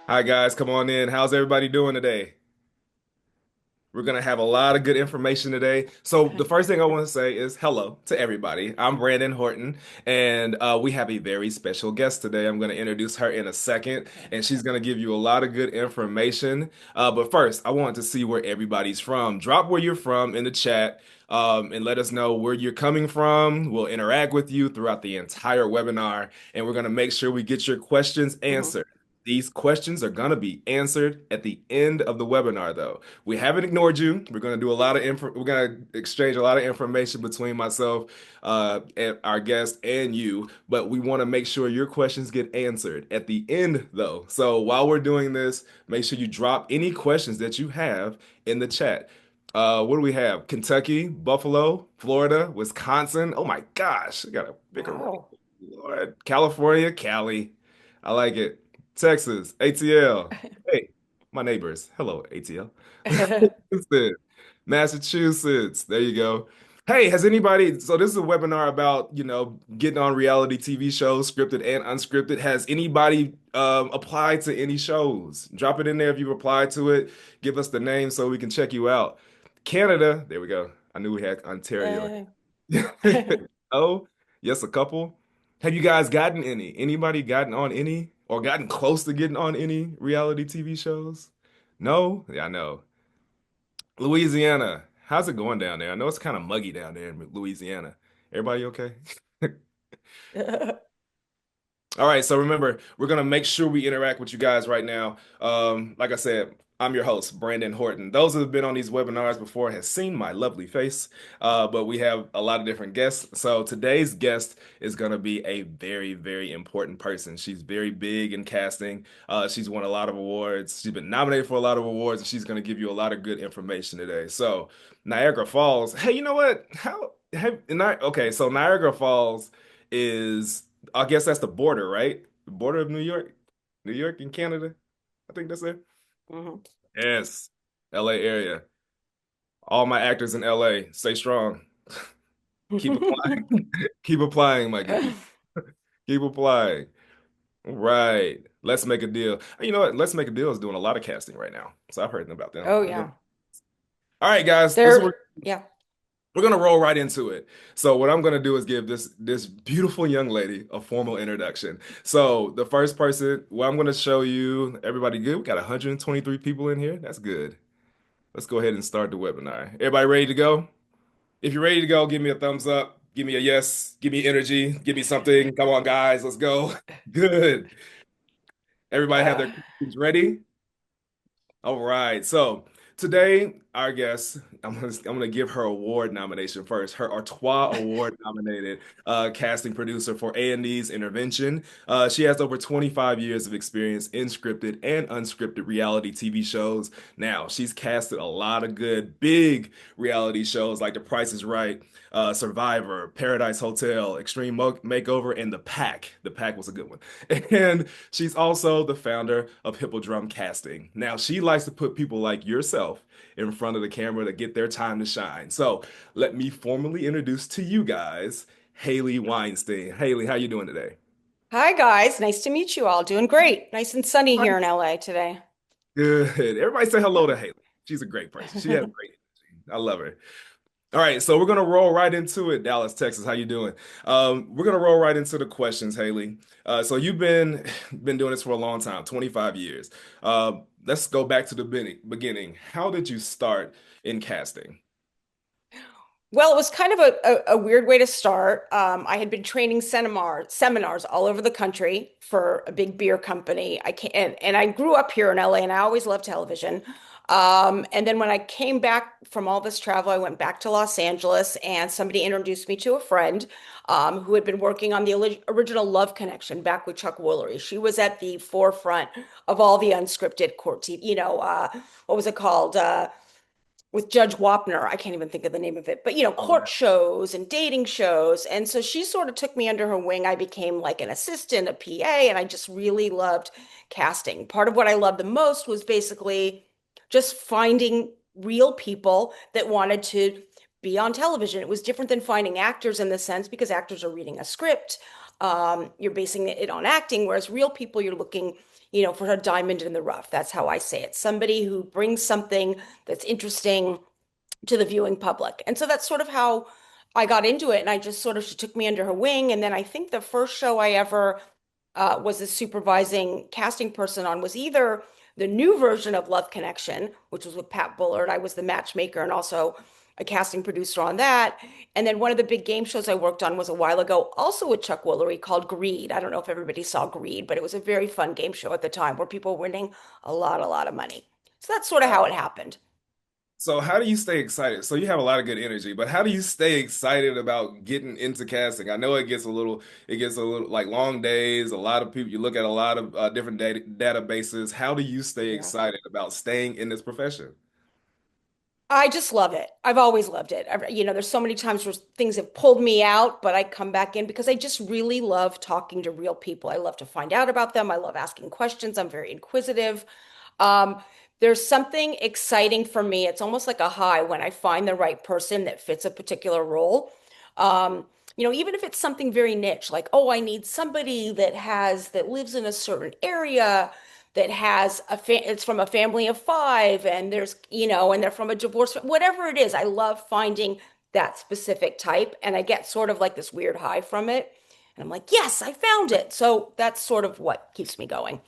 Hi guys, come on in. How's everybody doing today? We're gonna have a lot of good information today. So the first thing I want to say is hello to everybody. I'm Brandon Horton, and we have a very special guest today. I'm gonna introduce her in a second, and she's gonna give you a lot of good information. But first, I want to see where everybody's from. Drop where you're from in the chat, and let us know where you're coming from. We'll interact with you throughout the entire webinar, and we're gonna make sure we get your questions Mhm. answered. These questions are going to be answered at the end of the webinar, though. We haven't ignored you. We're going to do a lot of info. We're going to exchange a lot of information between myself, and our guest, and you. But we want to make sure your questions get answered at the end, though. So while we're doing this, make sure you drop any questions that you have in the chat. What do we have? Kentucky, Buffalo, Florida, Wisconsin. Oh my gosh, I got a bigger. Wow. Lord. California, Cali. I like it. Texas, ATL. Hey, my neighbors. Hello, ATL. Houston, Massachusetts. There you go. Hey, has anybody, so this is a webinar about, getting on reality TV shows, scripted and unscripted. Has anybody applied to any shows? Drop it in there if you've applied to it. Give us the name so we can check you out. Canada, there we go. I knew we had Ontario. Uh, Oh, yes, a couple. Have you guys gotten any? Anybody gotten on any or gotten close to getting on any reality TV shows? No? Yeah, I know. Louisiana, how's it going down there? I know it's kind of muggy down there in Louisiana. Everybody okay? All right, so remember, we're gonna make sure we interact with you guys right now. Like I said, I'm your host, Brandon Horton. Those who have been on these webinars before have seen my lovely face, but we have a lot of different guests. So today's guest is gonna be a very, very important person. She's very big in casting. She's won a lot of awards. She's been nominated for a lot of awards, and she's gonna give you a lot of good information today. So Niagara Falls. Hey, you know what? Okay, so Niagara Falls is. I guess that's the border, right? The border of New York, New York and Canada. I think that's it. mhm. Yes, LA area. All my actors in LA, stay strong. Keep applying. Keep applying, my good people. Keep applying. All right. Let's make a deal. You know what? Let's make a deal is doing a lot of casting right now. So I've heard about them. Oh They're doing. yeah. All right, guys. This is They're where yeah. we're gonna roll right into it. So what I'm gonna do is give this beautiful young lady a formal introduction. So the first person, well, I'm gonna show you everybody good. We got 123 people in here. That's good. Let's go ahead and start the webinar. Everybody ready to go? If you're ready to go, give me a thumbs up. Give me a yes. Give me energy. Give me something. Come on, guys. Let's go. Good. Everybody have Uh, their questions ready? All right. So today, our guest, I'm gonna give her award nomination first. Her Artois Award nominated casting producer for A&E's Intervention. She has over 25 years of experience in scripted and unscripted reality TV shows. Now, she's casted a lot of good, big reality shows like The Price is Right, Survivor, Paradise Hotel, Extreme Makeover, and The Pack. The Pack was a good one. And she's also the founder of Hippodrum Casting. Now, she likes to put people like yourself in front of the camera to get their time to shine. So, let me formally introduce to you guys Haley Weinstein. Haley, how you doing today? Hi guys, nice to meet you all. Doing great. Nice and sunny Hi. here in LA today. Good. Everybody say hello Yeah. to Haley. She's a great person. She has great energy. I love her. All right, so we're gonna roll right into it. Dallas, Texas, how you doing? We're gonna roll right into the questions, Haley. So you've been doing this for a long time, 25 years. Let's go back to the beginning. How did you start in casting? Well, it was kind of a weird way to start. I had been training seminars all over the country for a big beer company. And I grew up here in LA and I always loved television. And then when I came back from all this travel, I went back to Los Angeles and somebody introduced me to a friend who had been working on the original Love Connection back with Chuck Woolery. She was at the forefront of all the unscripted court TV, what was it called? With Judge Wapner. I can't even think of the name of it, but Oh, court shows and dating shows. And so she sort of took me under her wing. I became like an assistant, a PA, and I just really loved casting. Part of what I loved the most was basically just finding real people that wanted to be on television. It was different than finding actors in the sense because actors are reading a script. You're basing it on acting, whereas real people, you're looking, for a diamond in the rough. That's how I say it. Somebody who brings something that's interesting to the viewing public. And so that's sort of how I got into it. And I just sort of, she took me under her wing. And then I think the first show I ever was a supervising casting person on was either the new version of Love Connection, which was with Pat Bullard. I was the matchmaker and also a casting producer on that. And then one of the big game shows I worked on was a while ago, also with Chuck Woolery, called Greed. I don't know if everybody saw Greed, but it was a very fun game show at the time where people were winning a lot of money. So that's sort of how it happened. So how do you stay excited? So you have a lot of good energy, but how do you stay excited about getting into casting? I know it gets a little like long days, a lot of people, you look at a lot of different databases. How do you stay Yeah. excited about staying in this profession? I just love it. I've always loved it. There's so many times where things have pulled me out, but I come back in because I just really love talking to real people. I love to find out about them. I love asking questions. I'm very inquisitive. Um, there's something exciting for me. It's almost like a high when I find the right person that fits a particular role. Even if it's something very niche, like, oh, I need somebody that lives in a certain area, that has it's from a family of five, and and they're from a divorce, whatever it is. I love finding that specific type, and I get sort of like this weird high from it. And I'm like, yes, I found it. So that's sort of what keeps me going.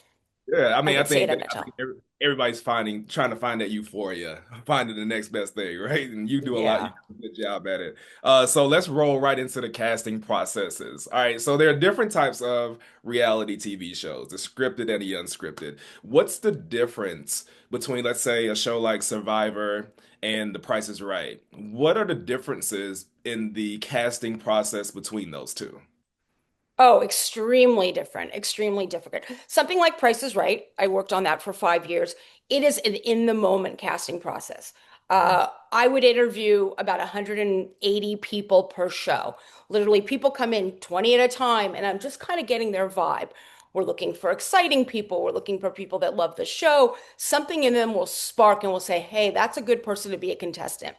Yeah, I I mean, would say it in a I nutshell. think everybody's trying to find that euphoria, finding the next best thing, right? And you do a lot, you Yeah. do a good job at it. So let's roll right into the casting processes. All right, so there are different types of reality TV shows, the scripted and the unscripted. What's the difference between, let's say, a show like Survivor and The Price is Right? What are the differences in the casting process between those two? Oh, extremely different, extremely difficult. Something like Price is Right. I worked on that for 5 years. It is an in the moment casting process. I would interview about 180 people per show. Literally, people come in 20 at a time, and I'm just kind of getting their vibe. We're looking for exciting people. We're looking for people that love the show. Something in them will spark and will say, hey, that's a good person to be a contestant.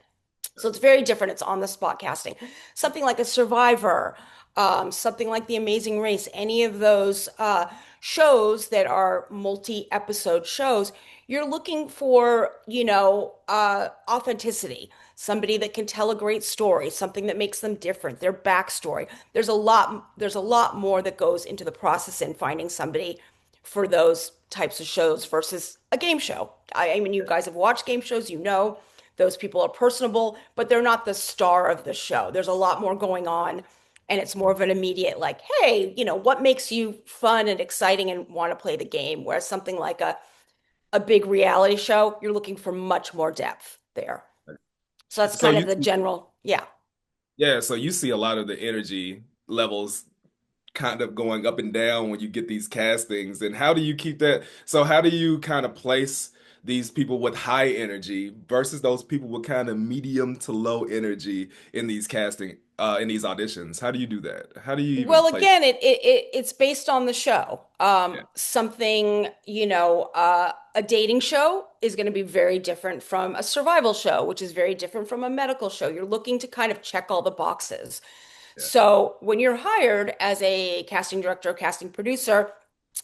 So it's very different. It's on the spot casting. Something like a Survivor, something like The Amazing Race, any of those shows that are multi-episode shows, you're looking for, authenticity, somebody that can tell a great story, something that makes them different, their backstory. There's a lot more that goes into the process in finding somebody for those types of shows versus a game show. I mean, you guys have watched game shows, those people are personable, but they're not the star of the show. There's a lot more going on, and it's more of an immediate, like, hey, what makes you fun and exciting and want to play the game? Whereas something like a big reality show, you're looking for much more depth there. So that's So kind of the general, yeah. yeah, so you see a lot of the energy levels kind of going up and down when you get these castings. And how do you keep that? So how do you kind of place these people with high energy versus those people with kind of medium to low energy in these in these auditions? How do you do that? How do you even Well, place? again, it's based on the show. Yeah, Something, a dating show is going to be very different from a survival show, which is very different from a medical show. You're looking to kind of check all the boxes. yeah. So when you're hired as a casting director, casting producer,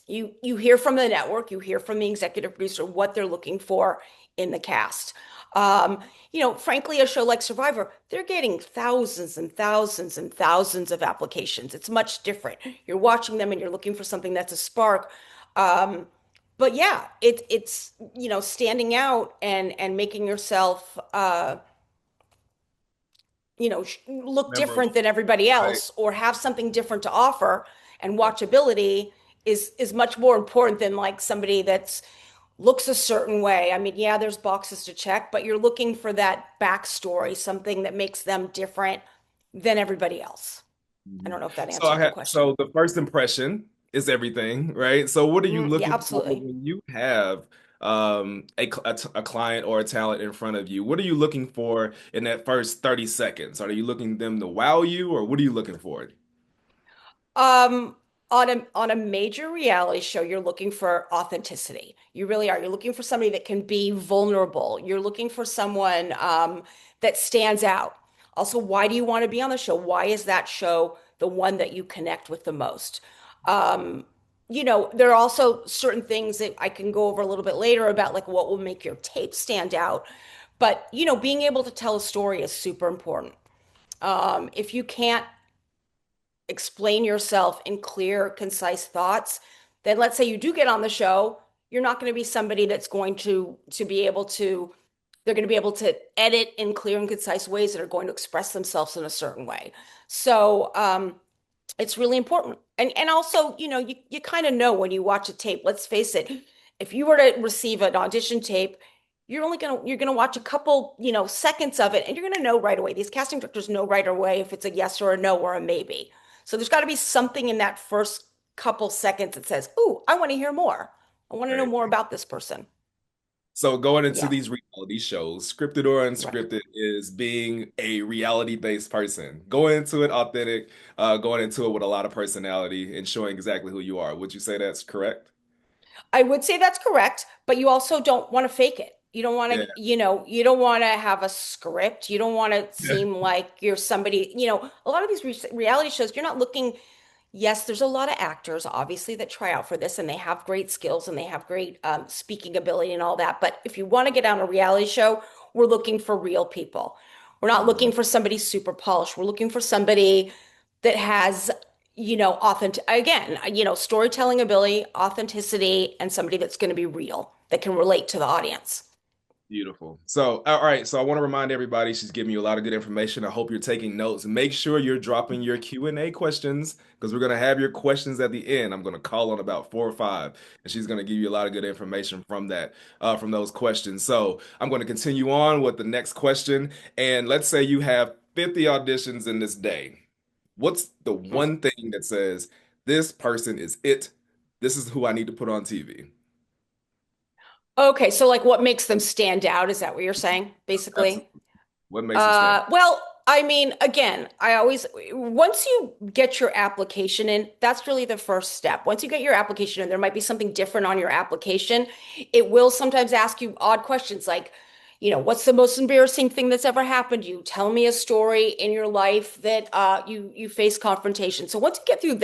you hear from the network, you hear from the executive producer what they're looking for in the cast. Um, Frankly, a show like Survivor, they're getting thousands and thousands and thousands of applications. It's much different. You're watching them and you're looking for something that's a spark. Um, but yeah, it's standing out and making yourself look Memorable, different than everybody right? else or have something different to offer. And watchability is much more important than like somebody that's looks a certain way. I mean, yeah, there's boxes to check, but you're looking for that backstory, something that makes them different than everybody else. I Mhm. don't know if that So I answered the had question. so the first impression is everything, right? So what are you Yeah, looking for absolutely. when you have a client or a talent in front of you? What are you looking for in that first 30 seconds? Are you looking them to wow you, or what are you looking for? Um, on a major reality show, you're looking for authenticity. You really are. You're looking for somebody that can be vulnerable. You're looking for someone that stands out. Also, why do you want to be on the show? Why is that show the one that you connect with the most? there are also certain things that I can go over a little bit later about like what will make your tape stand out. But, being able to tell a story is super important. If you can't explain yourself in clear, concise thoughts, then let's say you do get on the show, you're not going to be somebody that's going to be able to they're going to be able to edit in clear and concise ways that are going to express themselves in a certain way. So it's really important. And also, you kind of know when you watch a tape, let's face it, if you were to receive an audition tape, you're gonna watch a couple, seconds of it, and you're gonna know right away. These casting directors know right away if it's a yes or a no or a maybe. So there's got to be something in that first couple seconds that says, "Ooh, I want to hear more. I want to know Right. more about this person." So going into Yeah, these reality shows, scripted or right. unscripted, is being a reality-based person. Going into it authentic, going into it with a lot of personality and showing exactly who you are. Would you say that's correct? I would say that's correct, but you also don't want to fake it. You don't want Yeah. to, you don't want to have a script. You don't want to Yeah. seem like you're somebody, a lot of these reality shows, you're not looking, yes, there's a lot of actors, obviously, that try out for this and they have great skills and they have great speaking ability and all that. But if you want to get on a reality show, we're looking for real people. We're not looking Mhm. for somebody super polished. We're looking for somebody that has, authentic, again, storytelling ability, authenticity, and somebody that's going to be real, that can relate to the audience. Beautiful. So, all right. So I want to remind everybody she's giving you a lot of good information. I hope you're taking notes. Make sure you're dropping your Q&A questions because we're going to have your questions at the end. I'm going to call on about 4 or 5, and she's going to give you a lot of good information from that, from those questions. So I'm going to continue on with the next question. And let's say you have 50 auditions in this day. What's the one thing that says this person is it? This is who I need to put on TV. Okay, so like what makes them stand out? Is that what you're saying, basically? Absolutely. What makes them stand out? Well, I mean, again, once you get your application in, that's really the first step. Once you get your application in, there might be something different on your application. It will sometimes ask you odd questions like, what's the most embarrassing thing that's ever happened to you? Tell me a story in your life that you face confrontation. So once you get through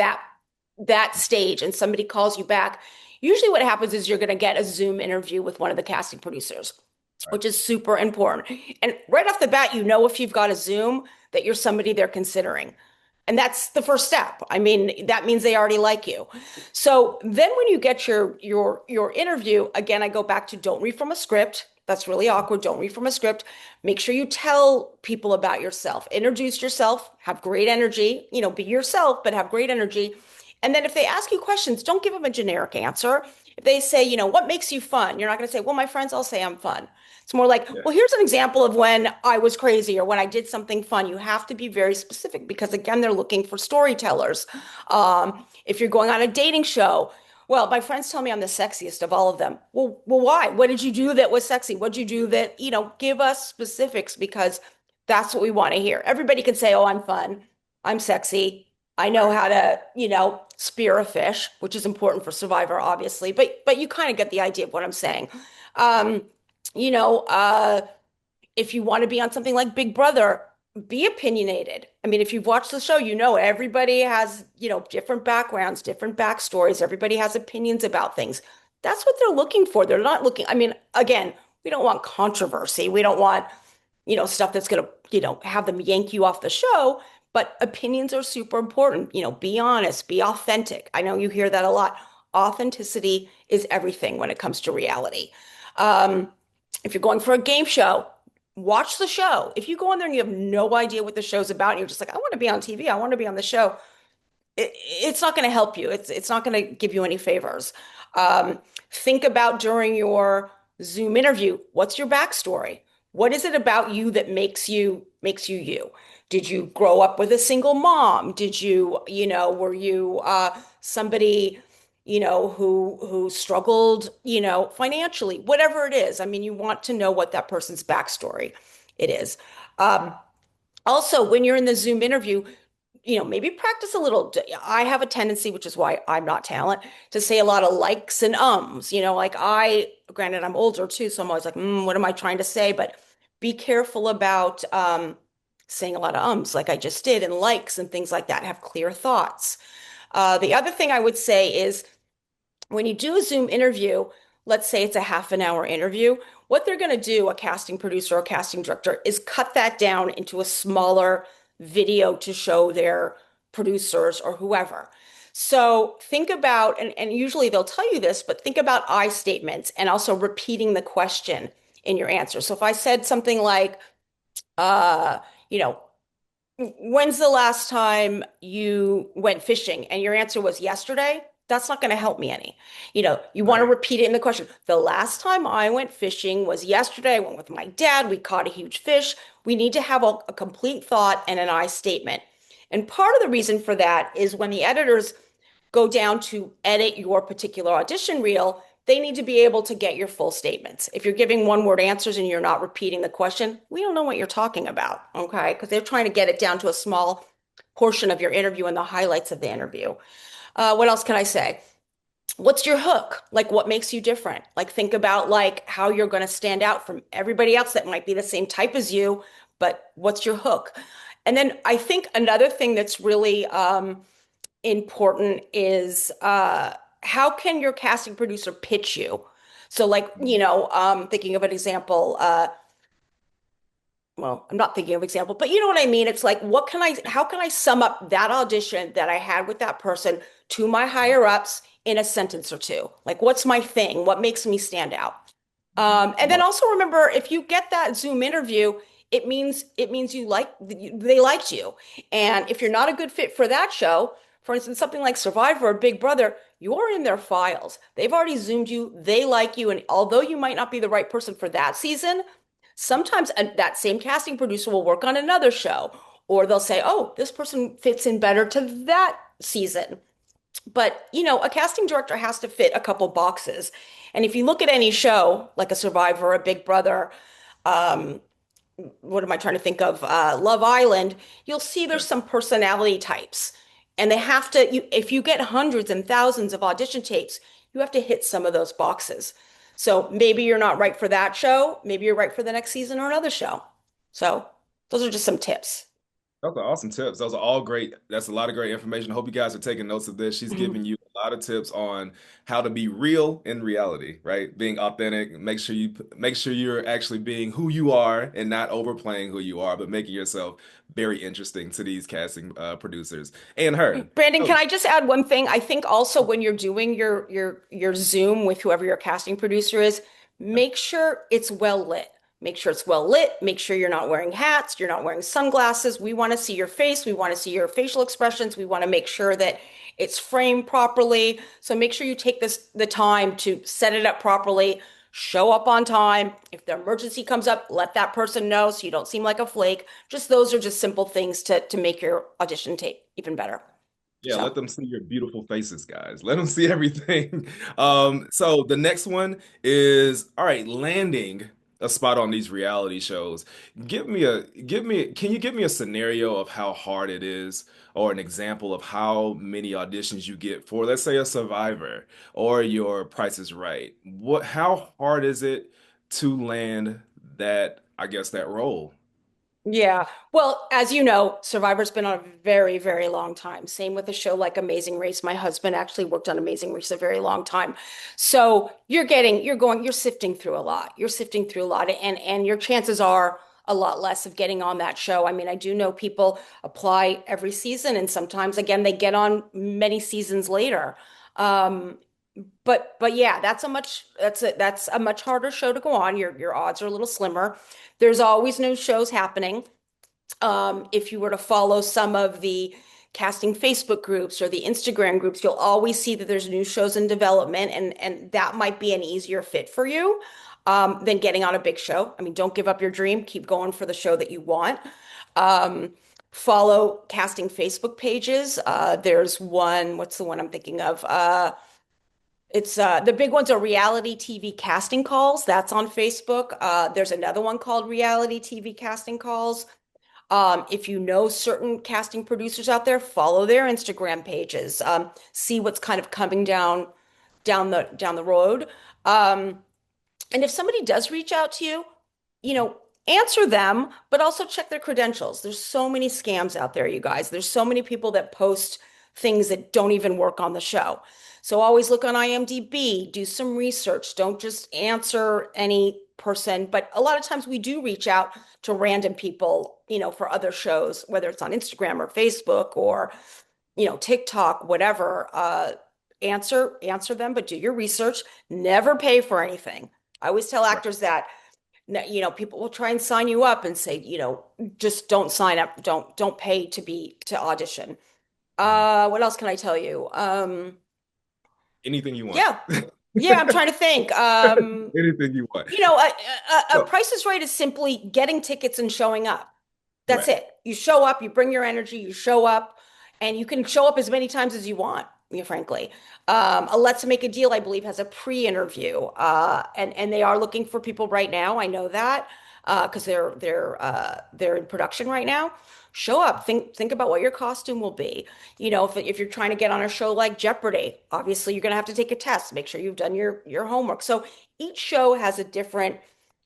that stage and somebody calls you back, usually what happens is you're going to get a Zoom interview with one of the casting producers, Right. which is super important. And right off the bat, if you've got a Zoom that you're somebody they're considering. And that's the first step. I mean, that means they already like you. So then when you get your interview, again, I go back to don't read from a script. That's really awkward. Don't read from a script. Make sure you tell people about yourself. Introduce yourself, have great energy, be yourself, but have great energy. And then if they ask you questions, don't give them a generic answer. If they say, what makes you fun? You're not going to say, well, my friends all say I'm fun. It's more like, Yeah. well, here's an example of when I was crazy or when I did something fun. You have to be very specific because, again, they're looking for storytellers. If you're going on a dating show, well, my friends tell me I'm the sexiest of all of them. Well, why? What did you do that was sexy? What did you do that, give us specifics because that's what we want to hear. Everybody can say, oh, I'm fun. I'm sexy. I know how to, spear a fish, which is important for Survivor, obviously, but you kind of get the idea of what I'm saying. Um, you know, uh, if you want to be on something like Big Brother, be opinionated. I mean, if you've watched the show, everybody has, different backgrounds, different backstories. Everybody has opinions about things. That's what they're looking for. They're not looking, I mean, again, we don't want controversy. We don't want, stuff that's going to, have them yank you off the show. But opinions are super important. Be honest, be authentic. I know you hear that a lot. Authenticity is everything when it comes to reality. Um, if you're going for a game show, watch the show. If you go in there and you have no idea what the show's about, and you're just like, I want to be on TV, I want to be on the show, it's not going to help you. It's not going to give you any favors. Um, think about during your Zoom interview, what's your backstory? What is it about you that makes you you? Did you grow up with a single mom? Did you, were you somebody, who struggled, financially? Whatever it is. I mean, you want to know what that person's backstory it is. Um, Also, when you're in the Zoom interview, maybe practice a little. I have a tendency, which is why I'm not talent, to say a lot of likes and ums. Like granted, I'm older too, so I'm always like, what am I trying to say? But be careful about saying a lot of ums, like I just did, and likes and things like that. Have clear thoughts. The other thing I would say is When you do a Zoom interview, let's say it's a half an hour interview, what they're going to do, a casting producer or casting director, is cut that down into a smaller video to show their producers or whoever. So think about, and usually they'll tell you this, but think about I statements and also repeating the question in your answer. So if I said something like, uh, you know, when's the last time you went fishing? And your answer was yesterday. That's not going to help me any. You want to Right. repeat it in the question. The last time I went fishing was yesterday. I went with my dad. We caught a huge fish. We need to have a complete thought and an I statement. And part of the reason for that is when the editors go down to edit your particular audition reel, they need to be able to get your full statements. If you're giving one word answers and you're not repeating the question, we don't know what you're talking about, okay? Because they're trying to get it down to a small portion of your interview and the highlights of the interview. What else can I say? What's your hook? Like what makes you different? Like think about like how you're going to stand out from everybody else that might be the same type as you, but what's your hook? And then I think another thing that's really important is how can your casting producer pitch you? So like, thinking of an example, well, I'm not thinking of example, but you know what I mean? It's like, how can I sum up that audition that I had with that person to my higher ups in a sentence or two? Like, what's my thing? What makes me stand out? And then Well, also remember, if you get that Zoom interview, it means they liked you. And if you're not a good fit for that show, for instance, something like Survivor or Big Brother, you're in their files. They've already Zoomed you. They like you, and although you might not be the right person for that season, sometimes that same casting producer will work on another show, or they'll say, "Oh, this person fits in better to that season." But, a casting director has to fit a couple boxes. And if you look at any show, like a Survivor, a Big Brother, um, what am I trying to think of? Love Island, you'll see there's yes. some personality types. And they have to, if you get hundreds and thousands of audition tapes, you have to hit some of those boxes. So maybe you're not right for that show. Maybe you're right for the next season or another show. So those are just some tips. Those are awesome tips. Those are all great. That's a lot of great information. I hope you guys are taking notes of this. She's giving you a lot of tips on how to be real in reality, right? Being authentic. Make sure you're actually being who you are and not overplaying who you are, but making yourself very interesting to these casting producers and her. Brandon, Oh, can I just add one thing? I think also when you're doing your Zoom with whoever your casting producer is, make sure it's well lit. Make sure it's well lit. Make sure you're not wearing hats, you're not wearing sunglasses. We want to see your face. We want to see your facial expressions. We want to make sure that it's framed properly. So make sure you take the time to set it up properly. Show up on time. If the emergency comes up, let that person know so you don't seem like a flake. Just those are just simple things to make your audition tape even better. yeah, So, let them see your beautiful faces, guys. Let them see everything. So the next one is, all right, landing a spot on these reality shows. Can you give me a scenario of how hard it is, or an example of how many auditions you get for, let's say, a Survivor or your Price is Right? How hard is it to land I guess, that role? yeah. Well, as you know, Survivor's been on a very, very long time. Same with a show like Amazing Race. My husband actually worked on Amazing Race a very long time. So you're sifting through a lot. You're sifting through a lot, and your chances are a lot less of getting on that show. I mean, I do know people apply every season, and sometimes, again, they get on many seasons later. Um, but yeah, that's a much harder show to go on. Your odds are a little slimmer. There's always new shows happening. If you were to follow some of the casting Facebook groups or the Instagram groups, you'll always see that there's new shows in development, and that might be an easier fit for you than getting on a big show. I mean, don't give up your dream. Keep going for the show that you want. Um, Follow casting Facebook pages. There's one, what's the one I'm thinking of? It's the big ones are reality TV casting calls. That's on Facebook. There's another one called reality TV casting calls. If you know certain casting producers out there, follow their Instagram pages. See what's kind of coming down the road. Um, and if somebody does reach out to you, you know, answer them, but also check their credentials. There's so many scams out there, you guys. There's so many people that post things that don't even work on the show. So always look on IMDb, do some research. Don't just answer any person. But a lot of times we do reach out to random people, for other shows, whether it's on Instagram or Facebook or, TikTok, whatever. Answer them, but do your research. Never pay for anything. I always tell Right. actors that, people will try and sign you up and say, just don't sign up, don't pay to audition. Mhm. What else can I tell you? Anything you want. Yeah. Yeah, I'm trying to think. Anything you want. A So, Price is Right is simply getting tickets and showing up. That's right. it. You show up, you bring your energy, you show up, and you can show up as many times as you want, frankly. A Let's Make a Deal, I believe, has a pre-interview, and they are looking for people right now. I know that because they're in production right now. Show up. Think about what your costume will be. If you're trying to get on a show like Jeopardy, obviously you're going to have to take a test. Make sure you've done your homework. So each show has a different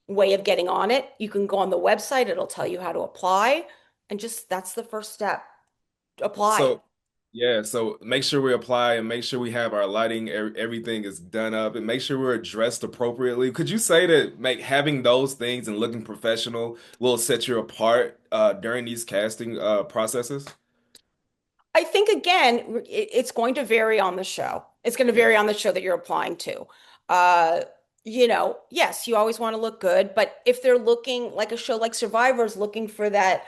way of getting on it. You can go on the website, it'll tell you how to apply, and just that's the first step. Apply. So, yeah, so make sure we apply and make sure we have our lighting, everything is done up, and make sure we're dressed appropriately. Could you say that make having those things and looking professional will set you apart during these casting processes? I think again, it's going to vary on the show. It's going to Yeah. vary on the show that you're applying to. Yes, you always want to look good, but if they're looking like a show like Survivor's looking for that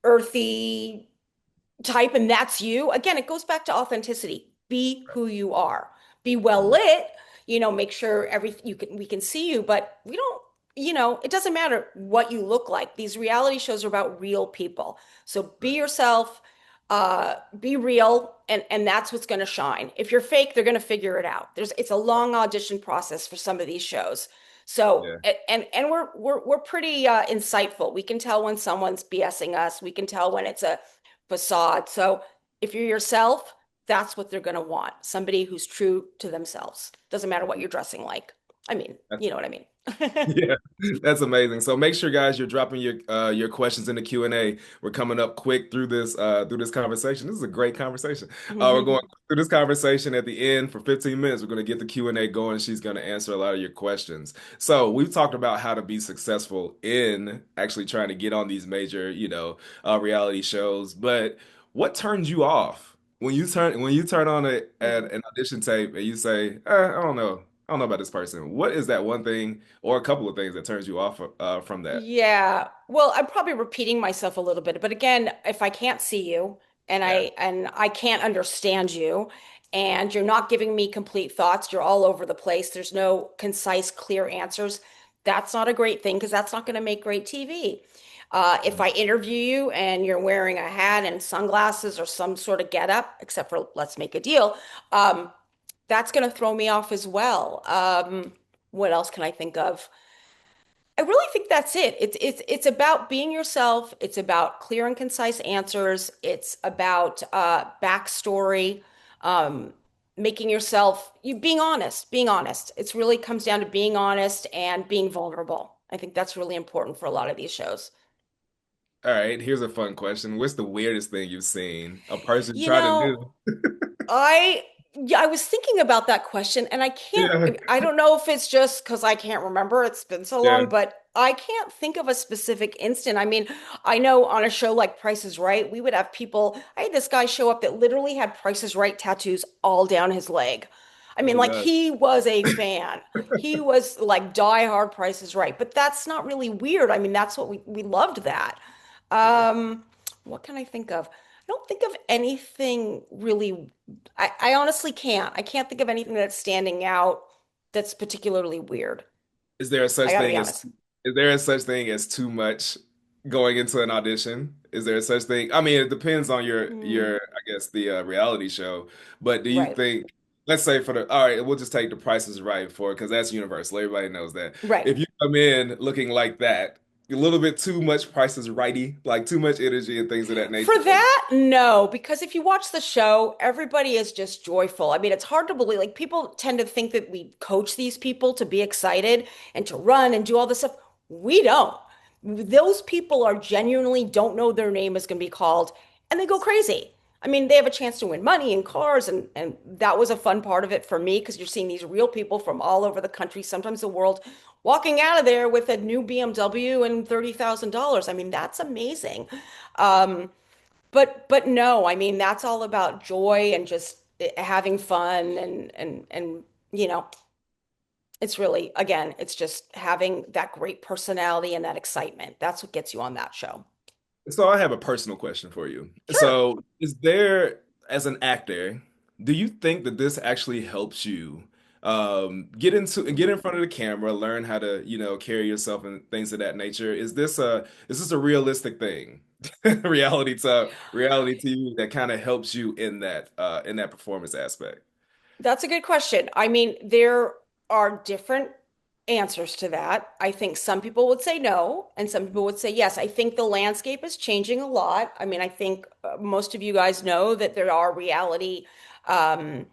earthy type and that's you, again, it goes back to authenticity. Be who you are. Be well Mhm. lit, make sure we can see you, but we don't, it doesn't matter what you look like. These reality shows are about real people. So be yourself, be real, and that's what's going to shine. If you're fake, they're going to figure it out. It's a long audition process for some of these shows. So Yeah. and we're pretty insightful. We can tell when someone's BSing us. We can tell when it's a facade. So if you're yourself, that's what they're going to want. Somebody who's true to themselves. Doesn't matter what you're dressing like. I mean, you know what I mean. Yeah, that's amazing. So make sure, guys, you're dropping your questions in the Q&A. We're coming up quick through this conversation. This is a great conversation. We're going through this conversation at the end for 15 minutes. We're going to get the Q&A going. She's going to answer a lot of your questions. So we've talked about how to be successful in actually trying to get on these major, reality shows. But what turns you off when you turn on an audition tape and you say, I don't know about this person. What is that one thing or a couple of things that turns you off from that? Yeah. Well, I'm probably repeating myself a little bit, but again, if I can't see you and Yeah. I can't understand you and you're not giving me complete thoughts, you're all over the place, there's no concise, clear answers, that's not a great thing because that's not going to make great TV. If Mhm. I interview you and you're wearing a hat and sunglasses or some sort of getup, except for Let's Make a Deal, that's going to throw me off as well. What else can I think of? I really think that's it. It's about being yourself. It's about clear and concise answers. It's about backstory, um, making yourself you being honest, being honest. It's really comes down to being honest and being vulnerable. I think that's really important for a lot of these shows. All right, here's a fun question. What's the weirdest thing you've seen a person You try to know, do? I yeah, I was thinking about that question and Yeah, I don't know if it's just because I can't remember. It's been so yeah. long, but I can't think of a specific instant. I mean, I know on a show like Price is Right, we would have people. I had this guy show up that literally had Price is Right tattoos all down his leg. I Oh mean, my like God. he was a fan. He was like diehard Price is Right, but that's not really weird. I mean, that's what we loved that. Yeah. Um, what can I think of? I don't think of anything really. I honestly can't. I can't think of anything that's standing out that's particularly weird. Is there a I such gotta be thing as honest. is there a such thing as too much going into an audition? Is there a such thing? I mean, it depends on Mm, your I guess the reality show. But do you right, think, let's say for the all right, we'll just take the Price is Right for because that's universal. Everybody knows that. right. If you come in looking like that, a little bit too much Price is Righty, like too much energy and things of that For nature. that, no, because if you watch the show, everybody is just joyful. I mean, it's hard to believe. Like, people tend to think that we coach these people to be excited and to run and do all this stuff. We don't. Those people are genuinely don't know their name is going to be called and they go crazy. I mean, they have a chance to win money and cars, and that was a fun part of it for me because you're seeing these real people from all over the country, sometimes the world, walking out of there with a new BMW and $30,000. I mean, that's amazing. Um, but no, I mean, that's all about joy and just having fun and you know, it's really, again, it's just having that great personality and that excitement. That's what gets you on that show. So I have a personal question for you. Sure. So is there, as an actor, do you think that this actually helps you get in front of the camera, learn how to, carry yourself and things of that nature? Is this a realistic thing? Reality TV that kind of helps you in that performance aspect. That's a good question. I mean, there are different answers to that. I think some people would say no, and some people would say yes. I think the landscape is changing a lot. I mean, I think most of you guys know that there are reality um,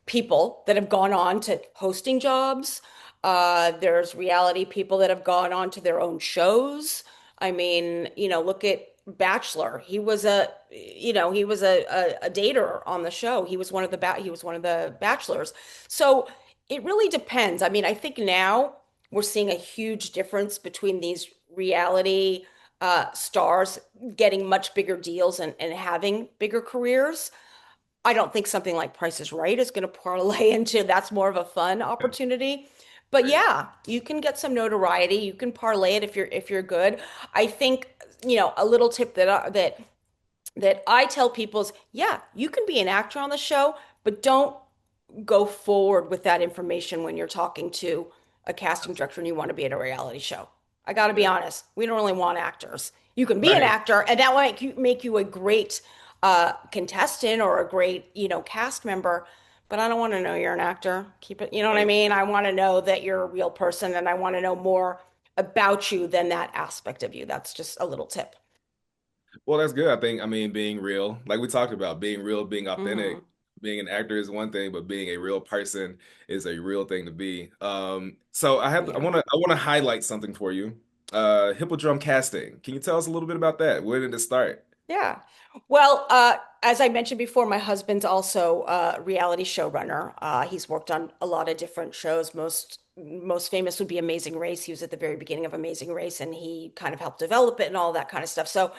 people that have gone on to hosting jobs. There's reality people that have gone on to their own shows. I mean, look at Bachelor. He was a dater on the show. He was one of the bachelors. So it really depends. I mean, I think now we're seeing a huge difference between these reality stars getting much bigger deals and having bigger careers. I don't think something like Price is Right is going to parlay into that's more of a fun Yeah, opportunity. But right. yeah, you can get some notoriety. You can parlay it if you're good. I think, a little tip that I tell people is, yeah, you can be an actor on the show, but don't go forward with that information when you're talking to a casting director and you want to be at a reality show. I got to be Yeah. honest, we don't really want actors. You can be an Right. actor, and that might make you a great contestant or a great, cast member. But I don't want to know you're an actor. Keep it, you know what I Right. mean? I want to know that you're a real person, and I want to know more about you than that aspect of you. That's just a little tip. Well, that's good. I mean, being real, like we talked about, being real, being authentic, Hmm. being an actor is one thing, but being a real person is a real thing to be. So I Yeah. want to highlight something for you. Hippodrome casting. Can you tell us a little bit about that? Where did it start? Yeah. Well, as I mentioned before, my husband's also a reality showrunner. He's worked on a lot of different shows. Most famous would be Amazing Race. He was at the very beginning of Amazing Race, and he kind of helped develop it and all that kind of stuff. So,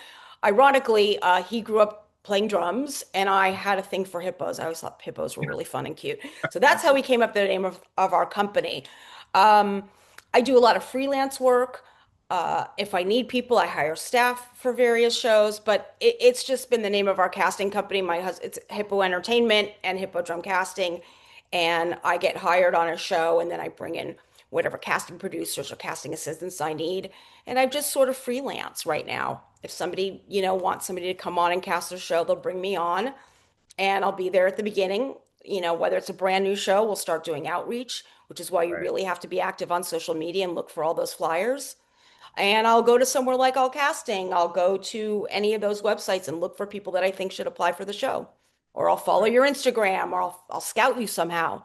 ironically, he grew up playing drums, and I had a thing for hippos. I always thought hippos were really fun and cute. So that's how we came up with the name of our company. Um, I do a lot of freelance work. If I need people, I hire staff for various shows, but it's just been the name of our casting company. It's Hippo Entertainment and Hippodrome Casting, and I get hired on a show, and then I bring in whatever casting producers or casting assistants I need, and I'm just sort of freelance right now. If somebody, wants somebody to come on and cast their show, they'll bring me on, and I'll be there at the beginning. Whether it's a brand new show, we'll start doing outreach, which is why you Right. really have to be active on social media and look for all those flyers. And I'll go to somewhere like All Casting. I'll go to any of those websites and look for people that I think should apply for the show. Or I'll follow Right. your Instagram or I'll scout you somehow,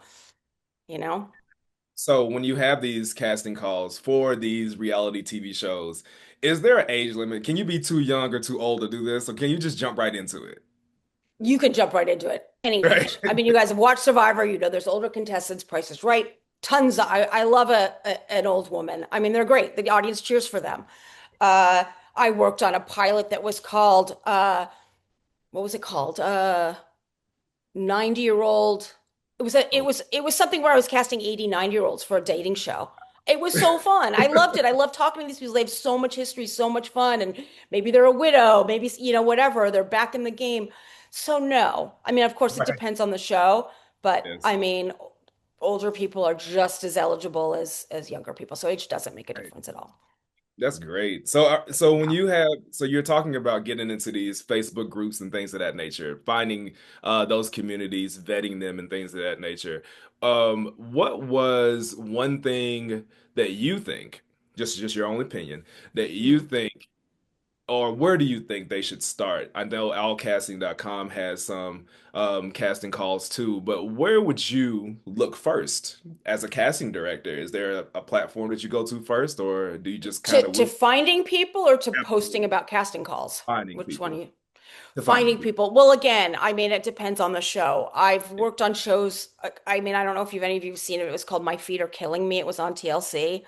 you know? So when you have these casting calls for these reality TV shows, is there an age limit? Can you be too young or too old to do this, or can you just jump right into it? You can jump right into it any Right. age. I mean, you guys have watched Survivor, there's older contestants, Price is Right. I love an old woman. I mean, they're great. The audience cheers for them. Uh, I worked on a pilot that was called, what was it called? 90-year-old. Oh, It was something where I was casting 89-year-olds for a dating show. It was so fun. I loved it. I love talking to these people. They have so much history, so much fun, and maybe they're a widow, maybe whatever. They're back in the game. So no. I mean, of course it right. depends on the show, but Yes. I mean, older people are just as eligible as younger people. So age doesn't make a Right. difference at all. That's great. So when you have, so you're talking about getting into these Facebook groups and things of that nature, finding those communities, vetting them, and things of that nature. What was one thing that you think, just your own opinion, that you Mhm. think, or where do you think they should start? I know allcasting.com has some casting calls too, but where would you look first as a casting director? Is there a platform that you go to first, or do you just kind To of to finding people or to posting absolutely about casting calls? finding Which one are people? you? to find Finding people? people. Well, again, I mean, it depends on the show. I've worked on shows. I mean, I don't know if any of you've seen it. It was called My Feet Are Killing Me. It was on TLC.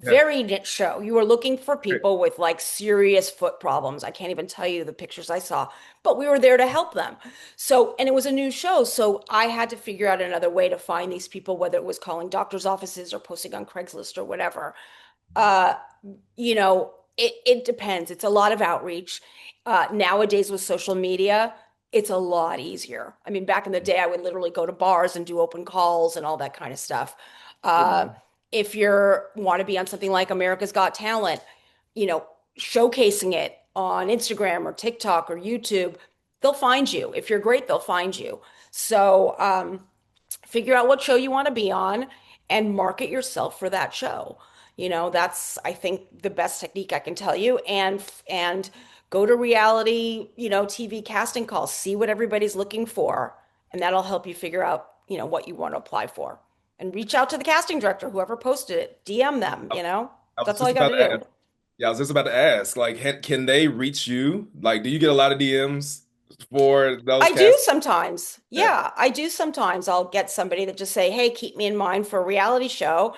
Yeah. Very niche show. You were looking for Right. people with like serious foot problems. I can't even tell you the pictures I saw, but we were there to help them. So, and it was a new show. So I had to figure out another way to find these people, whether it was calling doctors' offices or posting on Craigslist or whatever. Uh, it depends. It's a lot of outreach. Nowadays with social media, it's a lot easier. I mean, back in the day, I would literally go to bars and do open calls and all that kind of stuff. Uh, Yeah. if you want to be on something like America's Got Talent, you know, showcasing it on Instagram or TikTok or YouTube, they'll find you. If you're great, they'll find you. So, figure out what show you want to be on and market yourself for that show. That's I think the best technique I can tell you. And go to reality, TV casting calls, see what everybody's looking for, and that'll help you figure out, what you want to apply for. And reach out to the casting director, whoever posted it, DM them, I was That's all just you got about to to do. ask. Yeah, I was just about to ask, like, can they reach you? Like, do you get a lot of DMs for those I do cast? sometimes. Yeah. Yeah, I do sometimes. I'll get somebody that just say, "Hey, keep me in mind for a reality show."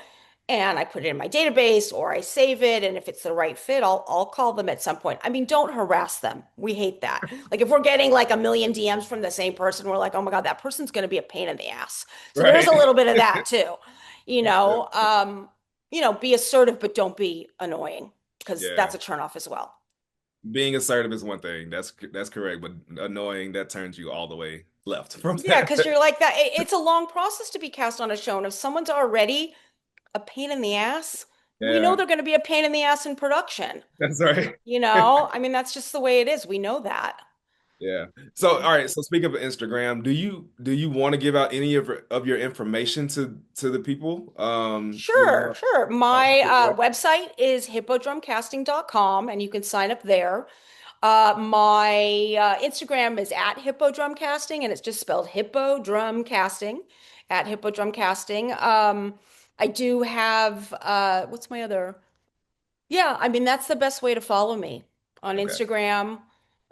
And I put it in my database or I save it. And if it's the right fit, I'll call them at some point. I mean, don't harass them. We hate that. Like if we're getting like a million DMs from the same person, we're like, oh my God, that person's going to be a pain in the ass. So there is a Right. little bit of that too. You know, um, be assertive, but don't be annoying because Yeah. that's a turnoff as well. Being assertive is one thing. That's correct, but annoying, that turns you all the way left from Yeah, because that. you're like that. It's a long process to be cast on a show. And if someone's already a pain in the ass, we know Yeah, they're going to be a pain in the ass in production. that's right. I mean, that's just the way it is. We know that. Yeah. So, all right. So, speaking of Instagram, do you want to give out any of your information to the people? You Sure, want sure. to? My website is hippodrumcasting.com and you can sign up there. My Instagram is at hippodrumcasting and it's just spelled hippodrumcasting at hippodrumcasting. I do have what's my other? Yeah, I mean, that's the best way to follow me on Okay. Instagram.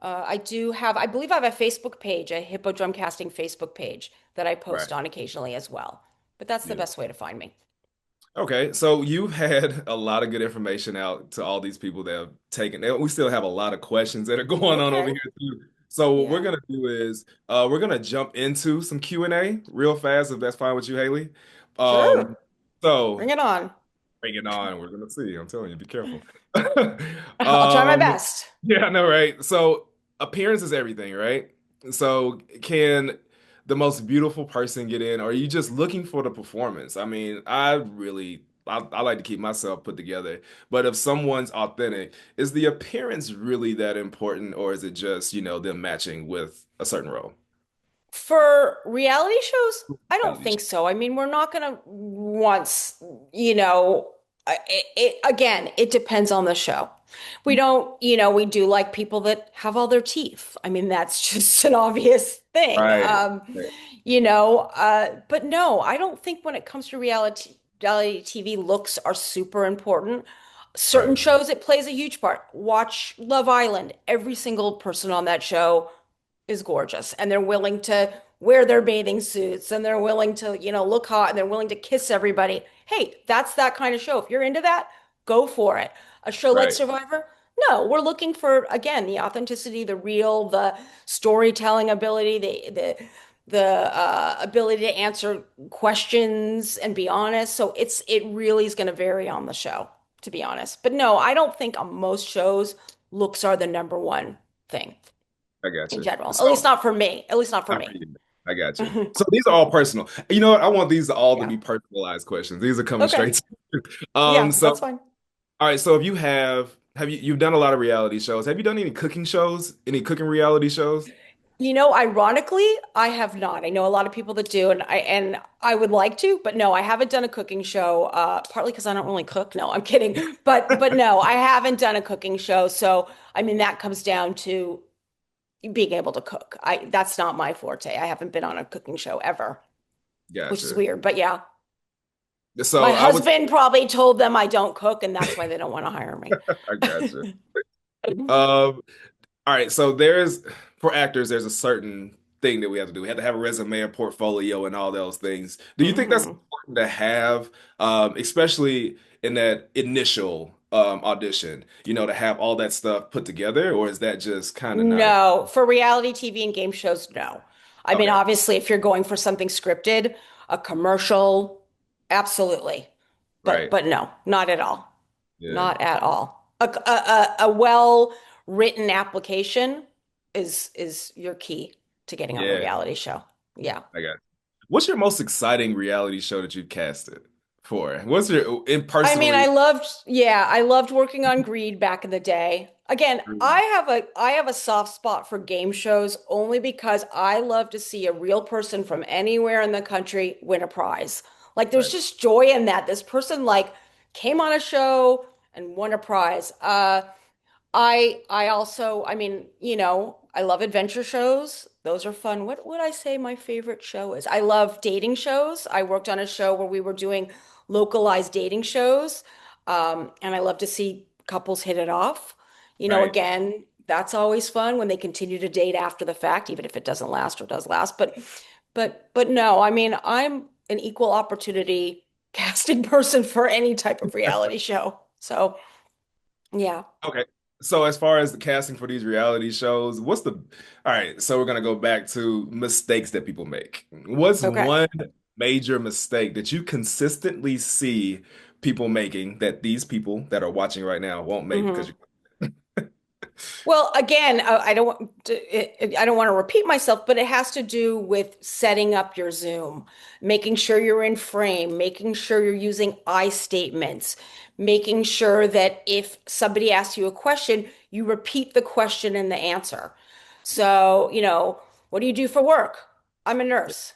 I believe I have a Facebook page, a Hippodrum Casting Facebook page that I Right. post on occasionally as well. But that's the Yeah. best way to find me. Okay, so you've had a lot of good information out to all these people that have taken. We still have a lot of questions that are going on over Okay. here too. So what we're Yeah. gonna do is we're gonna jump into some Q&A real fast, if that's fine with you, Haley. Um, Sure. so Bring it on. bring it on. We're gonna see. I'm telling you, be careful. I'll try my Um, best. yeah, I know, right? So appearance is everything, right? So can the most beautiful person get in, or are you just looking for the performance? I mean, I like to keep myself put together, but if someone's authentic, is the appearance really that important, or is it just, them matching with a certain role? For reality shows, I don't Reality think so. I mean, we're not gonna once, you know, again, it depends on the show. We show. don't, we do like people that have all their teeth. I mean, that's just an obvious thing. Right. Right. But no, I don't think when it comes to reality TV, looks are super important. Certain Right. shows, it plays a huge part. Watch Love Island. Every single person on that show is gorgeous and they're willing to wear their bathing suits and they're willing to, look hot and they're willing to kiss everybody. Hey, that's that kind of show. If you're into that, go for it. A show like Right. Survivor? No, we're looking for again the authenticity, the real, the storytelling ability, the ability to answer questions and be honest. So it really is going to vary on the show, to be honest. But no, I don't think on most shows looks are the number one thing I got in you. general. At least So not for me. At least not for not for me. you. I got you. So these are all personal. You know what? I want these all to Yeah. be personalized questions. These are coming Okay. straight to you. Yeah, So that's fine. all right, so if you you've done a lot of reality shows. Have you done any cooking shows? Any cooking reality shows? Ironically, I have not. I know a lot of people that do, and I would like to, but no, I haven't done a cooking show. Partly because I don't really cook. No, I'm kidding. But no, I haven't done a cooking show. So I mean, that comes down to being able to cook. That's not my forte. I haven't been on a cooking show ever, which is Gotcha. weird. But yeah, my So I would husband probably told them I don't cook, and that's why they don't want to hire me. I gotcha. Um, all right, so for actors, there's a certain thing that we have to do. We have to have a resume, a portfolio, and all those things. Do you think that's Hmm. important to have, especially in that initial audition? To have all that stuff put together, or is that just kind of not a No, for reality TV and game shows, no. I mean, okay? obviously, if you're going for something scripted, a commercial, absolutely. But Right. no, not at all. Yeah. Not at all. A well-written application is your key to getting on a Yeah. reality show. Yeah. I got it. What's your most exciting reality show that you've casted for? What's your in I mean, personally? I loved working on Greed back in the day. Again, I have a soft spot for game shows only because I love to see a real person from anywhere in the country win a prize. Like there's Right. just joy in that. This person like came on a show and won a prize. I also, I mean, I love adventure shows. Those are fun. What would I say my favorite show is? I love dating shows. I worked on a show where we were doing localized dating shows. And I love to see couples hit it off. Right. Again, that's always fun when they continue to date after the fact, even if it doesn't last or does last. But no, I mean, I'm an equal opportunity casting person for any type of reality show. So, yeah. Okay. So as far as the casting for these reality shows, all right, so we're gonna go back to mistakes that people make. What's Okay. one major mistake that you consistently see people making that these people that are watching right now won't make because Hmm. you Well, again, I don't want to repeat myself, but it has to do with setting up your Zoom, making sure you're in frame, making sure you're using I statements, making sure that if somebody asks you a question, you repeat the question and the answer. So, what do you do for work? I'm a nurse.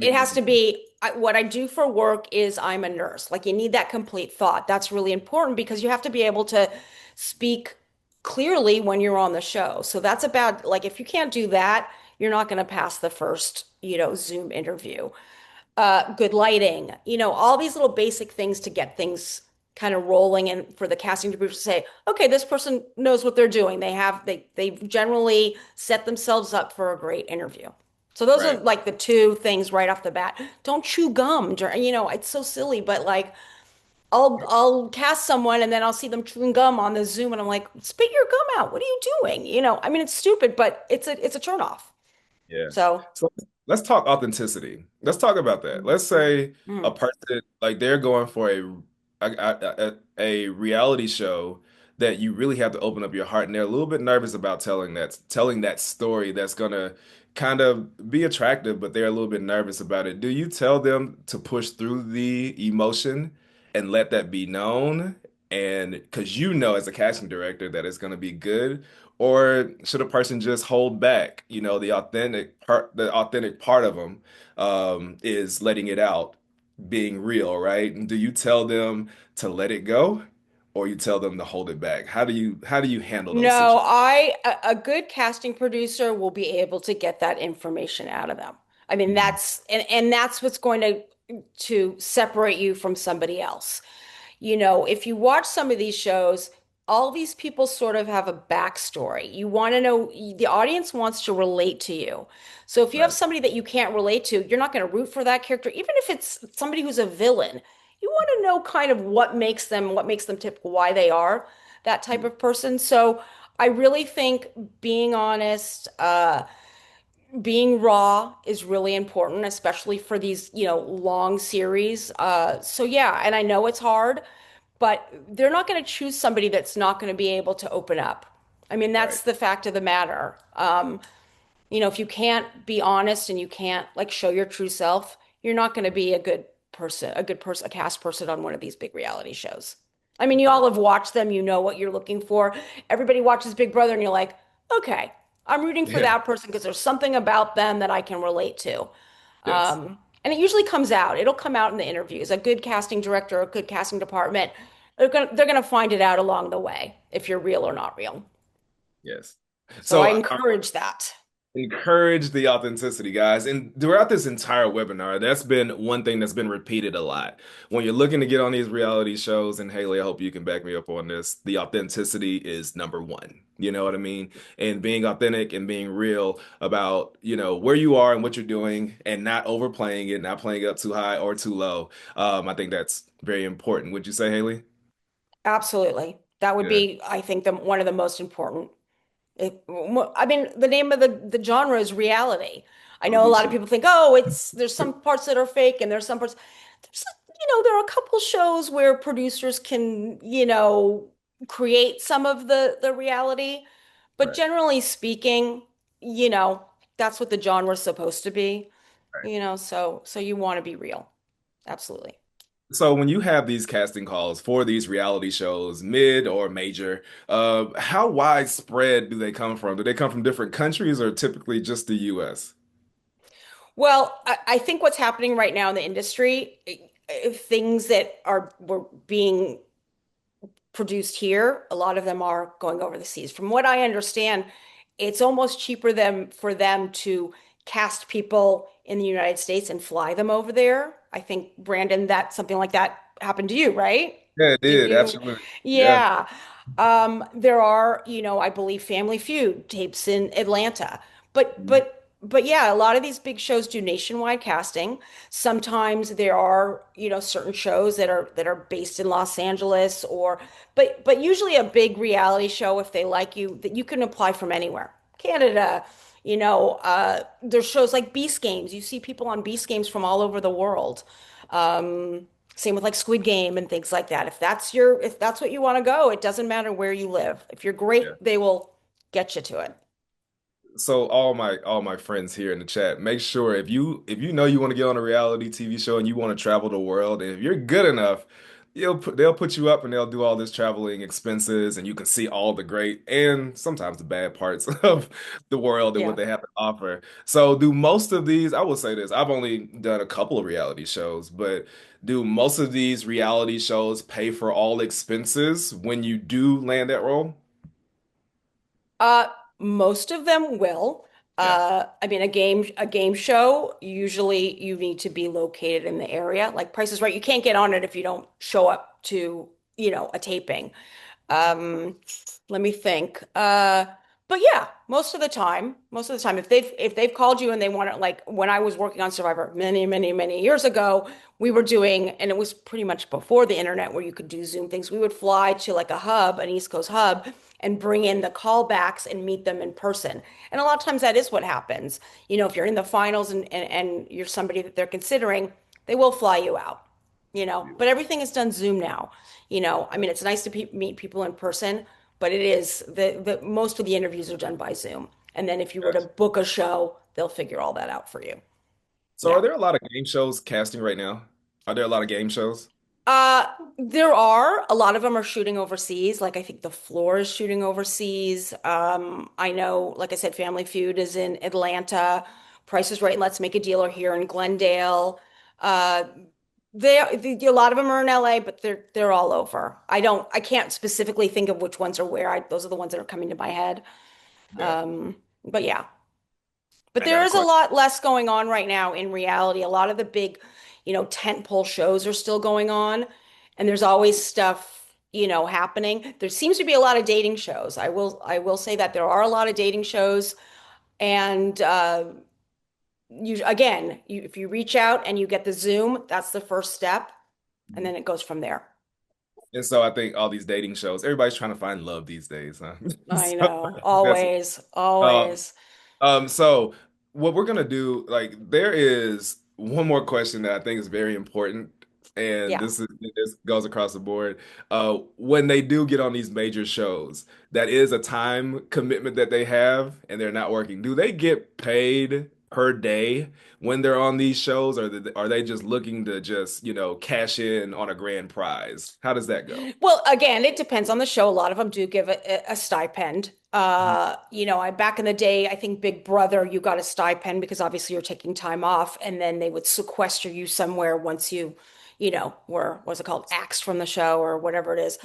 It has to be what I do for work is I'm a nurse. Like you need that complete thought. That's really important because you have to be able to speak clearly when you're on the show. So that's about like if you can't do that, you're not going to pass the first, Zoom interview. Good lighting, all these little basic things to get things kind of rolling and for the casting director to say, okay, this person knows what they're doing. They've generally set themselves up for a great interview. So those are right. like the two things right off the bat. Don't chew gum during, it's so silly, but like I'll cast someone and then I'll see them chewing gum on the Zoom and I'm like, spit your gum out. What are you doing? I mean, it's stupid, but it's a turn off. Yeah. So, So let's talk authenticity. Let's talk about that. Let's say a mm, person like they're going for a reality show that you really have to open up your heart, and they're a little bit nervous about telling that story that's gonna kind of be attractive, but they're a little bit nervous about it. Do you tell them to push through the emotion and let that be known? And because as a casting director that it's gonna be good. Or should a person just hold back? The authentic part of them is letting it out, being real, right? And do you tell them to let it go, or you tell them to hold it back? How do you handle those No, situations? a good casting producer will be able to get that information out of them. I mean, Mhm. and that's what's going to separate you from somebody else. If you watch some of these shows, all these people sort of have a backstory. You want to know, the audience wants to relate to you. So if you have Right, somebody that you can't relate to, you're not going to root for that character, even if it's somebody who's a villain. You want to know kind of what makes them typical, why they are that type mhm, of person. So I really think being honest, being raw is really important, especially for these, long series. So yeah, and I know it's hard, but they're not going to choose somebody that's not going to be able to open up. I mean, right, that's the fact of the matter. If you can't be honest and you can't like show your true self, you're not going to be a cast person on one of these big reality shows. I mean, you right, all have watched them, you know what you're looking for. Everybody watches Big Brother and you're like, okay, I'm rooting for yeah, that person because there's something about them that I can relate to. yes, And it usually comes out. It'll come out in the interviews. A good casting director, a good casting department, they're gonna find it out along the way if you're real or not real. yes. So I So, encourage that. Encourage the authenticity, guys. And throughout this entire webinar, that's been one thing that's been repeated a lot. When you're looking to get on these reality shows, and Haley, I hope you can back me up on this, the authenticity is number one. You know what I mean? And being authentic and being real about, where you are and what you're doing and not overplaying it, not playing it up too high or too low. I think that's very important. Would you say, Haley? Absolutely. That would Good. be, I think, one of the most important. I mean, the name of the genre is reality. I know a lot of Audition. people think, oh, there's some parts that are fake and there's some parts. There's, there are a couple shows where producers can, create some of the reality, but Right. generally speaking, you know, that's what the genre is supposed to be, Right. so you want to be real. Absolutely. So when you have these casting calls for these reality shows, mid or major, how widespread do they come from? Do they come from different countries or typically just the US? Well, I think what's happening right now in the industry, things that were being produced here, a lot of them are going over the seas. From what I understand, it's almost cheaper for them to cast people in the United States and fly them over there. I think, Brandon, that something like that happened to you, right? Yeah, it Didn't did. you? Absolutely. Yeah. Yeah. There are, I believe Family Feud tapes in Atlanta. But Mhm. but but yeah, a lot of these big shows do nationwide casting. Sometimes there are, certain shows that are based in Los Angeles or but usually a big reality show, if they like you, that you can apply from anywhere. Canada, there's shows like Beast Games. You see people on Beast Games from all over the world. Same with like Squid Game and things like that. If that's what you want to go, it doesn't matter where you live. If you're Yeah. great, they will get you to it. So all my friends here in the chat, make sure if you know you want to get on a reality TV show and you want to travel the world, and if you're good enough, they'll put you up and they'll do all this traveling expenses and you can see all the great and sometimes the bad parts of the world and what Yeah. they have to offer. So do most of these, I will say this, I've only done a couple of reality shows, but do most of these reality shows pay for all expenses when you do land that role? Uh, Most of them will. Yeah. I mean, a game show, usually you need to be located in the area. Like Price is Right, you can't get on it if you don't show up to, a taping. Um, Let me think. But yeah, most of the time, if they've called you and they want it, like when I was working on Survivor many, many, many years ago, we were doing, and it was pretty much before the internet where you could do Zoom things. We would fly to like a hub, an East Coast hub, and bring in the callbacks and meet them in person. And a lot of times that is what happens. If you're in the finals and you're somebody that they're considering, they will fly you out. But everything is done Zoom now. I mean, it's nice to meet people in person, but it is the most of the interviews are done by Zoom. And then if you were to Gotcha. book a show, they'll figure all that out for you. So are Yeah. there a lot of game shows casting right now? Are there a lot of game shows? Uh, there are a lot of them are shooting overseas. Like I think The Floor is shooting overseas. I know, like I said, Family Feud is in Atlanta. Price is Right and Let's Make a Deal are here in Glendale. Uh, a lot of them are in LA, but they're all over. I can't specifically think of which ones are where. Those are the ones that are coming to my head. Yeah. But yeah. But I got there a is a question. lot less going on right now in reality. A lot of the big, tentpole shows are still going on, and there's always stuff, happening. There seems to be a lot of dating shows. I will say that there are a lot of dating shows, and if you reach out and you get the Zoom, that's the first step, and then it goes from there. And so I think all these dating shows, everybody's trying to find love these days, huh? I So know, that's always, um always. so what we're gonna do, like there is one more question that I think is very important, and Yeah. this goes across the board. When they do get on these major shows, that is a time commitment that they have, and they're not working. Do they get paid per day when they're on these shows, or are they just looking to just, cash in on a grand prize? How does that go? Well, again, it depends on the show. A lot of them do give a stipend. Mhm. I back in the day, I think Big Brother, you got a stipend because obviously you're taking time off, and then they would sequester you somewhere once you, were what's it called, axed from the show or whatever it is.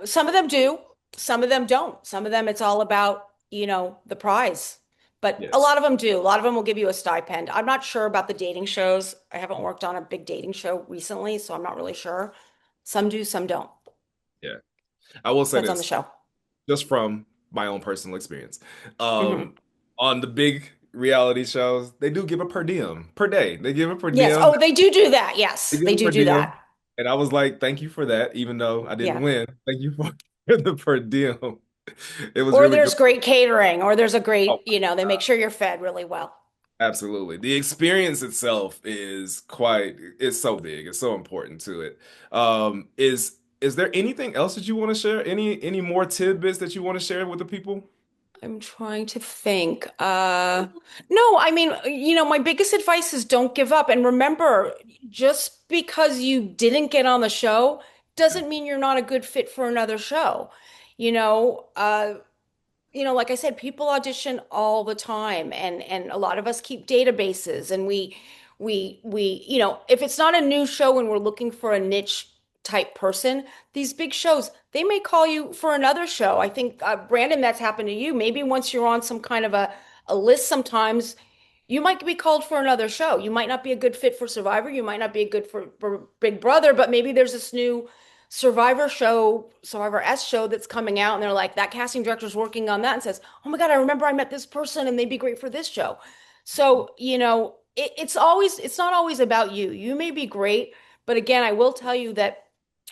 Some of them do, some of them don't. Some of them it's all about, the prize. But a Yes. lot of them do. A lot of them will give you a stipend. I'm not sure about the dating shows. I haven't worked on a big dating show recently, so I'm not really sure. Some do, some don't. Yeah. I will say Depends on the this, show. just from my own personal experience. Hmm. Um, on the big reality shows, they do give a per diem per day. They give a per Yes. diem. Oh, they do that. They Yes, give they a per do diem. that. And I was like, thank you for that, even though I didn't Yeah. win. Thank you for the per diem. It was Or really good. there's great catering, or there's a Oh, great, they make sure you're fed really well. absolutely. The experience itself is quite, it's so big. It's so important to it. Is there anything else that you want to share? Any more tidbits that you want to share with the people? I'm trying to think. No, I mean, my biggest advice is don't give up. And remember, just because you didn't get on the show doesn't mean you're not a good fit for another show. You know, uh, like I said, people audition all the time, and a lot of us keep databases, and if it's not a new show and we're looking for a niche type person, these big shows, they may call you for another show. I think Brandon, that's happened to you. Maybe once you're on some kind of a list, sometimes you might be called for another show. You might not be a good fit for Survivor. You might not be a good for Big Brother, but maybe there's this new Survivor show, Survivor S show that's coming out, and they're like, that casting director's working on that and says, oh my God, I remember I met this person and they'd be great for this show. So, it's not always about you. You may be great, but again, I will tell you that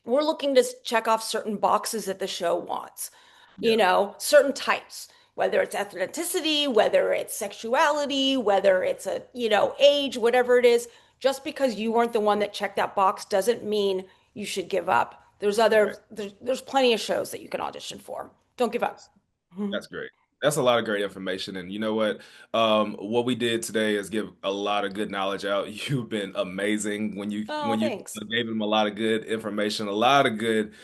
we're looking to check off certain boxes that the show wants, Yeah, certain types, whether it's ethnicity, whether it's sexuality, whether it's age, whatever it is. Just because you weren't the one that checked that box doesn't mean you should give up. right. There's plenty of shows that you can audition for. Don't give up. Yes. That's great. That's a lot of great information. And you know what we did today is give a lot of good knowledge out. You've been amazing Oh, when you thanks. gave them a lot of good information, a lot of good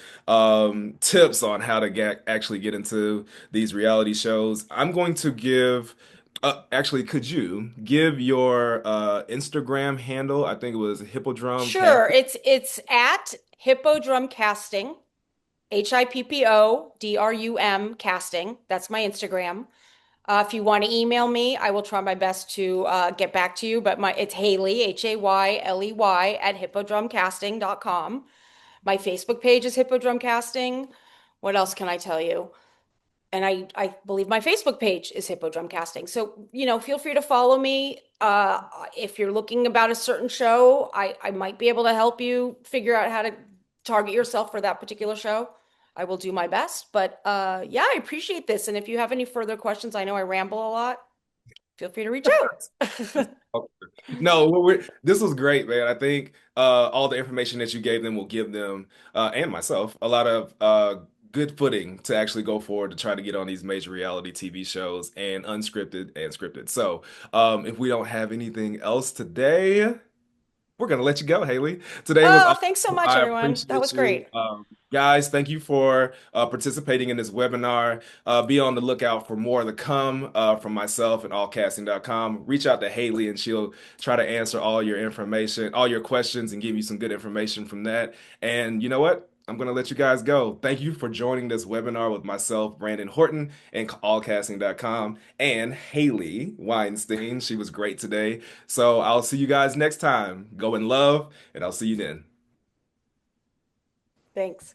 tips on how to actually get into these reality shows. I'm going to give actually, could you give your Instagram handle? I think it was Hippodrome Sure. Casting. It's at Hippodrum Casting, Hippodrum casting. That's my Instagram. If you want to email me, I will try my best to get back to you. But it's Haley, Hayley at hippodrumcasting.com. My Facebook page is Hippodrum Casting. What else can I tell you? And I believe my Facebook page is Hippodrum Casting. So, feel free to follow me. If you're looking about a certain show, I might be able to help you figure out how to target yourself for that particular show. I will do my best. But yeah, I appreciate this. And if you have any further questions, I know I ramble a lot. Feel free to reach out. No, this was great, man. I think all the information that you gave them will give them and myself a lot of good footing to actually go forward to try to get on these major reality TV shows and unscripted and scripted. So, if we don't have anything else today, we're gonna let you go, Haley. Today was Oh, awesome. thanks so much, I everyone. That appreciate was you. great. Guys, thank you for participating in this webinar. Be on the lookout for more to come from myself and allcasting.com. Reach out to Haley and she'll try to answer all your information, all your questions, and give you some good information from that. And you know what? I'm going to let you guys go. Thank you for joining this webinar with myself, Brandon Horton, and allcasting.com, and Haley Weinstein. She was great today. So I'll see you guys next time. Go in love, and I'll see you then. Thanks.